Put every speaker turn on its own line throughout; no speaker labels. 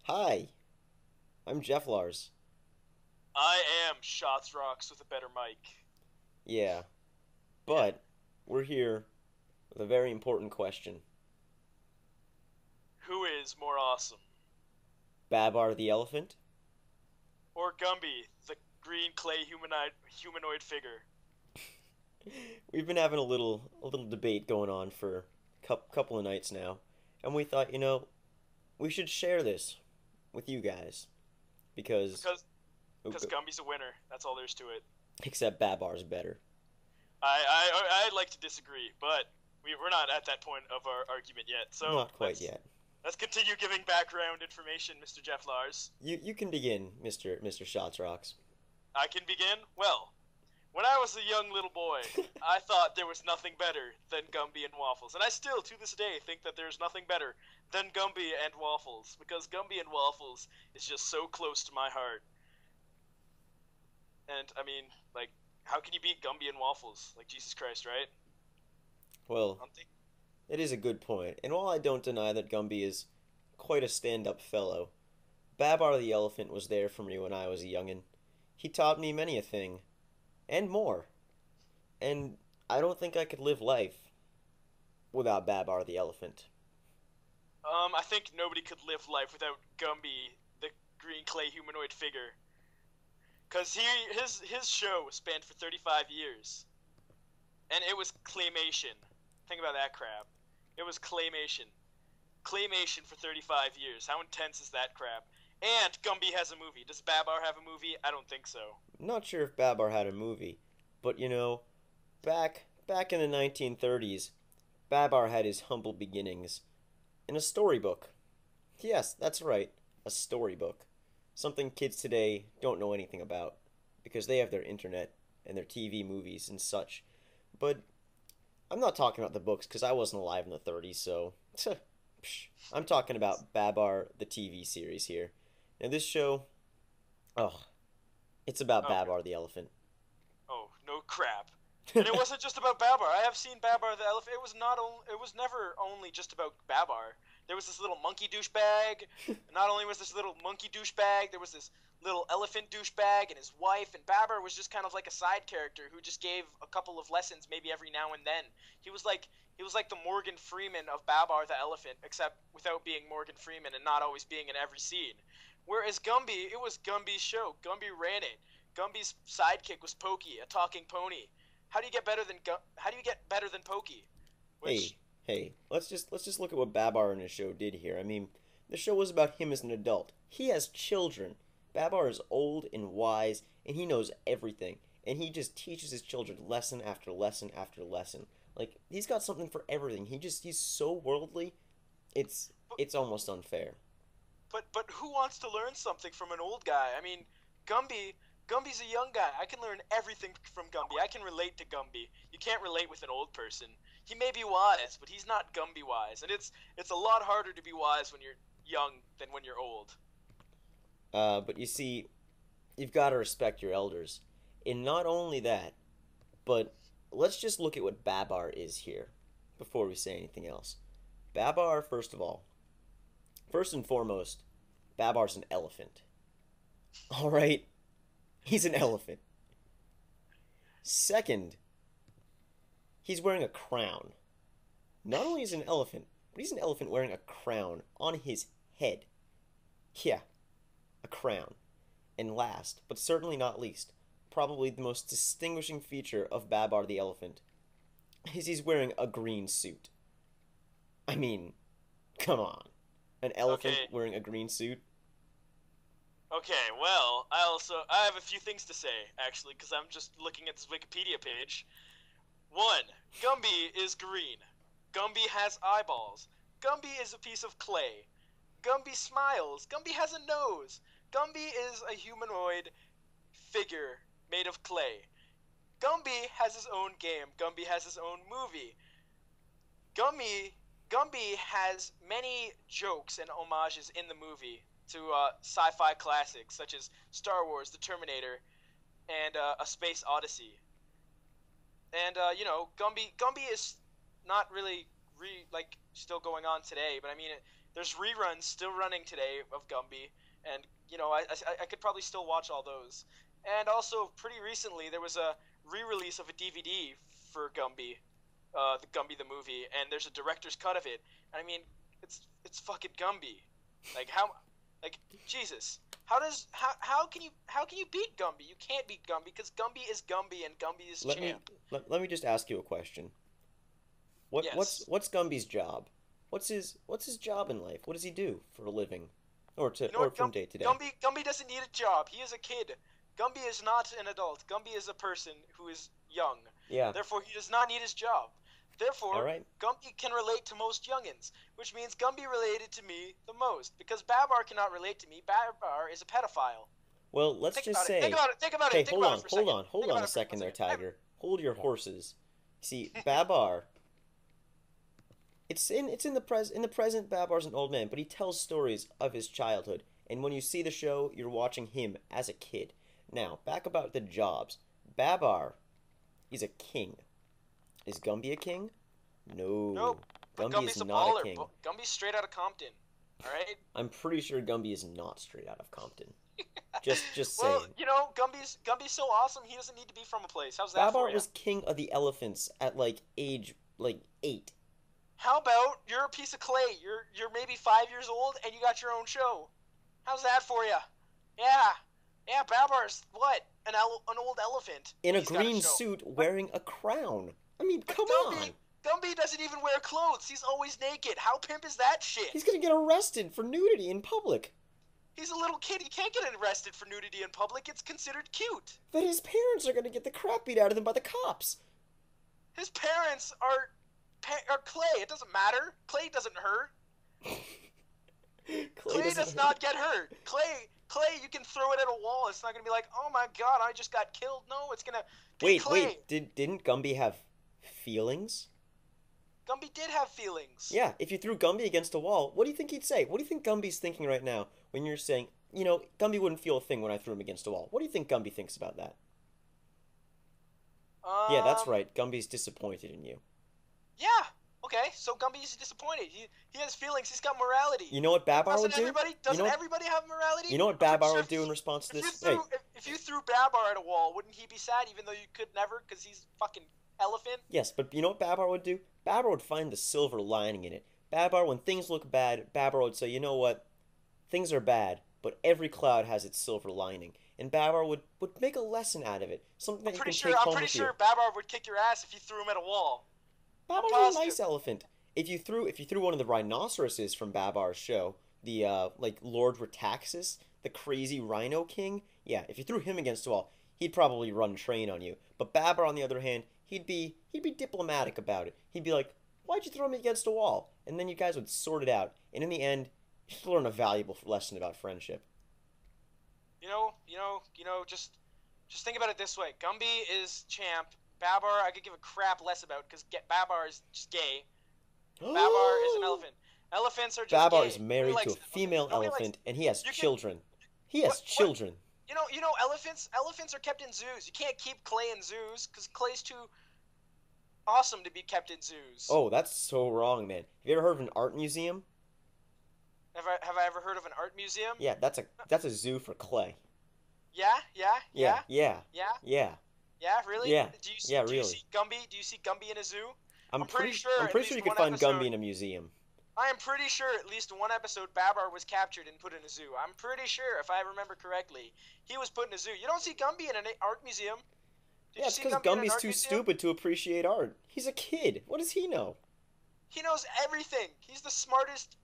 Hi, I'm Jeff Lars.
I am Shotzrox with a better mic.
Yeah,
Yeah.
but we're here with a very important question.
Who is more awesome?
Babar the elephant?
Or Gumby, the green clay humanoid figure?
We've been having a little debate going on for a couple of nights now, and we thought, we should share this with you guys because
Because
oh,
because Gumby's a winner. That's all there's to it.
except Babar's better.
I'd like to disagree, but we're not at that point of our argument yet. So
Not quite yet.
let's continue giving background information, Mr. Jeff Lars.
You can begin, Mr. Shotzrox.
I can begin. Well, when I was a young little boy, I thought there was nothing better than Gumby and waffles, and I still, to this day, think that there's nothing better than Gumby and waffles because Gumby and waffles is just so close to my heart. And I mean, like, how can you beat Gumby and waffles? Like Jesus Christ, right?
Well,
I'm think-
it is a good point, and while I don't deny that Gumby is quite a stand-up fellow, Babar the elephant was there for me when I was a youngin'. He taught me many a thing, and more. And I don't think I could live life without Babar the elephant.
I think nobody could live life without Gumby, the green clay humanoid figure, because his show spanned for 35 years, and it was claymation. Think about that crap. It was claymation for 35 years. How intense is that crap? And Gumby has a movie. Does Babar have a movie? I don't think so.
I'm not sure if Babar had a movie, but back in the 1930s, Babar had his humble beginnings in a storybook. Yes, that's right, a storybook. Something kids today don't know anything about because they have their internet and their TV movies and such. But I'm not talking about the books because I wasn't alive in the 30s, so I'm talking about Babar the TV series here. Now this show, oh, it's about
Oh,
Babar the elephant.
oh, no crap. And it wasn't just about Babar. I have seen Babar the elephant. It was not. It was never only just about Babar. There was this little monkey douchebag. Not only was this little monkey douchebag, there was this little elephant douchebag and his wife. And Babar was just kind of like a side character who just gave a couple of lessons, maybe every now and then. He was like the Morgan Freeman of Babar the elephant, except without being Morgan Freeman and not always being in every scene. Whereas Gumby, it was Gumby's show. Gumby ran it. Gumby's sidekick was Pokey, a talking pony. How do you get better than Pokey? Which
Hey, let's just look at what Babar and his show did here. I mean, the show was about him as an adult. He has children. Babar is old and wise, and he knows everything. And he just teaches his children lesson after lesson after lesson. Like he's got something for everything. He's so worldly. It's
but
it's almost unfair.
but who wants to learn something from an old guy? I mean, Gumby's a young guy. I can learn everything from Gumby. I can relate to Gumby. You can't relate with an old person. He may be wise, but he's not Gumby wise. And it's a lot harder to be wise when you're young than when you're old.
But you see, you've got to respect your elders. And not only that, but let's just look at what Babar is here before we say anything else. Babar, first and foremost, Babar's an elephant. All right, he's an elephant. Second, he's wearing a crown. Not only is he an elephant, but he's an elephant wearing a crown on his head. Yeah, a crown. And last, but certainly not least, probably the most distinguishing feature of Babar the elephant is he's wearing a green suit. I mean, come on. An elephant
Okay.
wearing a green suit?
Okay, well, I have a few things to say actually cuz I'm just looking at this Wikipedia page. 1. Gumby is green. Gumby has eyeballs. Gumby is a piece of clay. Gumby smiles. Gumby has a nose. Gumby is a humanoid figure made of clay. Gumby has his own game. Gumby has his own movie. Gumby Gumby has many jokes and homages in the movie to sci-fi classics such as Star Wars, The Terminator, and A Space Odyssey. And Gumby is not really like still going on today, but I mean There's reruns still running today of Gumby, and I could probably still watch all those. And also, pretty recently, there was a re-release of a DVD for Gumby, the Gumby the movie, and there's a director's cut of it. I mean, it's fucking Gumby. Like Jesus. How can you beat Gumby? You can't beat Gumby because Gumby is Gumby and Gumby is champ.
Let me just ask you a question.
Yes.
What's Gumby's job? What's his job in life? What does he do for a living, or from day to day?
Gumby doesn't need a job. He is a kid. Gumby is not an adult. Gumby is a person who is young.
Yeah.
Therefore, he does not need his job. Therefore,
All right.
Gumby can relate to most youngins, which means Gumby related to me the most, because Babar cannot relate to me. Babar is a pedophile.
Well, let's just say.
Think about
Hey,
it.
hold on a second there, Tiger. Hold your horses. See, Babar. It's in the present. Babar's an old man, but he tells stories of his childhood, and when you see the show, you're watching him as a kid. Now, back about the jobs. Babar, he's a king. Is Gumby a king? No.
Nope.
Gumby is
a
not
baller.
a king.
Gumby's straight out of Compton. All right.
I'm pretty sure Gumby is not straight out of Compton. Just
well,
saying.
Gumby's so awesome. He doesn't need to be from a place. How's that for
Babar
you?
was king of the elephants at age 8.
How about you're a piece of clay? You're maybe 5 years old and you got your own show. How's that for you? Yeah. Babar's what? An old elephant
In a
He's got
green
show.
suit, wearing a crown. I mean,
But
come on.
Gumby doesn't even wear clothes. He's always naked. How pimp is that shit?
He's gonna get arrested for nudity in public.
He's a little kid. He can't get arrested for nudity in public. It's considered cute.
Then his parents are gonna get the crap beat out of them by the cops.
His parents are clay. It doesn't matter. Clay doesn't hurt. Clay does not get hurt. Clay, you can throw it at a wall. It's not gonna be like, oh my god, I just got killed. No, it's gonna be clay.
Wait. Didn't Gumby have feelings?
Gumby did have feelings.
Yeah, if you threw Gumby against a wall, what do you think he'd say? What do you think Gumby's thinking right now when you're saying, Gumby wouldn't feel a thing when I threw him against a wall? What do you think Gumby thinks about that? Yeah, that's right. Gumby's disappointed in you.
Yeah. Okay, so Gumby's disappointed. He has feelings. He's got morality.
You know what Babar would do?
Doesn't everybody have morality?
You know what Babar would do in response to this?
If you threw Babar at a wall, wouldn't he be sad even though you could never because he's fucking elephant?
Yes, but you know what Babar would do? Babar would find the silver lining in it. Babar, when things look bad, Babar would say, you know what? Things are bad, but every cloud has its silver lining. And Babar would make a lesson out of it. Something that you can take home with you.
I'm pretty sure Babar would kick your ass if you threw him at a wall.
Babar's a nice elephant. If you threw one of the rhinoceroses from Babar's show, the Lord Rataxis, the crazy Rhino King, yeah, if you threw him against a wall, he'd probably run train on you. But Babar, on the other hand, he'd be diplomatic about it. He'd be like, "Why'd you throw me against a wall?" And then you guys would sort it out. And in the end, you'd learn a valuable lesson about friendship.
Just think about it this way. Gumby is champ. Babar, I could give a crap less about because Babar is just gay. Babar is an elephant. Elephants are just
Babar
gay.
is married to a female elephant, and he has children. He has children.
Elephants are kept in zoos. You can't keep Clay in zoos because Clay's too awesome to be kept in zoos.
Oh, that's so wrong, man. Have you ever heard of an art museum?
Have I ever heard of an art museum?
Yeah, that's a zoo for Clay.
Yeah.
Yeah,
Really?
Yeah.
Do you see Gumby? Do you see Gumby in a zoo?
I'm pretty sure you could find Gumby in a museum.
I am pretty sure at least one episode Babar was captured and put in a zoo. I'm pretty sure, if I remember correctly, he was put in a zoo. You don't see Gumby in an art museum.
Yeah, it's because Gumby's too stupid to appreciate art. He's a kid. What does he know?
He knows everything. He's the smartest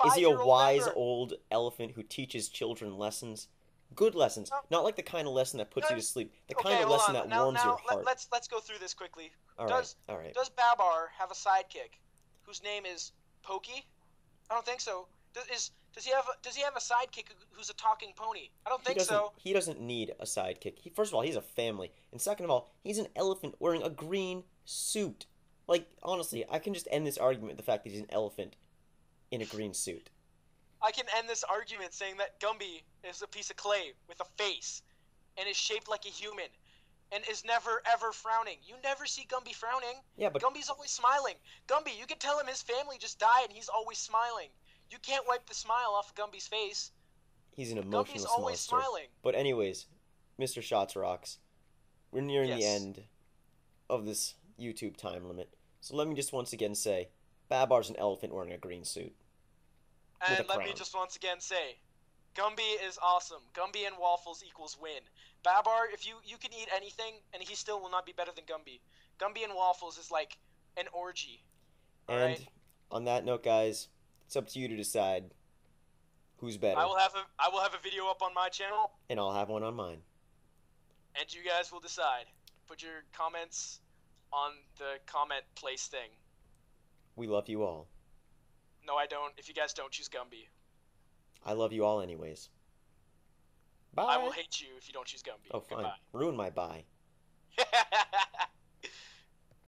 Is he a
5-year-old
wise
ever.
old elephant who teaches children lessons? Good lessons, not like the kind of lesson that puts you to sleep. The kind of lesson that warms your heart.
Let's go through this quickly.
All right.
Does Babar have a sidekick whose name is Pokey? I don't think so. Does he have a sidekick who's a talking pony? I don't think so.
He doesn't need a sidekick. First of all, he's a family, and second of all, he's an elephant wearing a green suit. Like, honestly, I can just end this argument with the fact that he's an elephant in a green suit.
I can end this argument saying that Gumby is a piece of clay with a face and is shaped like a human and is never ever frowning. You never see Gumby frowning.
Yeah, but
Gumby's always smiling. Gumby, you can tell him his family just died and he's always smiling. You can't wipe the smile off of Gumby's face.
He's an
Gumby's
emotionless
always
monster.
smiling.
But anyways, Mr. Shotzrox, we're nearing the
Yes.
end of this YouTube time limit. So let me just once again say, Babar's an elephant wearing a green suit. With a
And let me
crown.
just once again say, Gumby is awesome. Gumby and Waffles equals win. Babar, if you can eat anything, and he still will not be better than Gumby. Gumby and Waffles is like an orgy.
And
Alright?
on that note, guys, it's up to you to decide who's better.
I will have a video up on my channel,
And I'll have one on mine.
and you guys will decide. Put your comments on the comment place thing.
We love you all.
No, I don't. If you guys don't choose Gumby,
I love you all anyways. Bye.
I will hate you if you don't choose Gumby.
Oh, fine.
Goodbye.
Ruin my bye.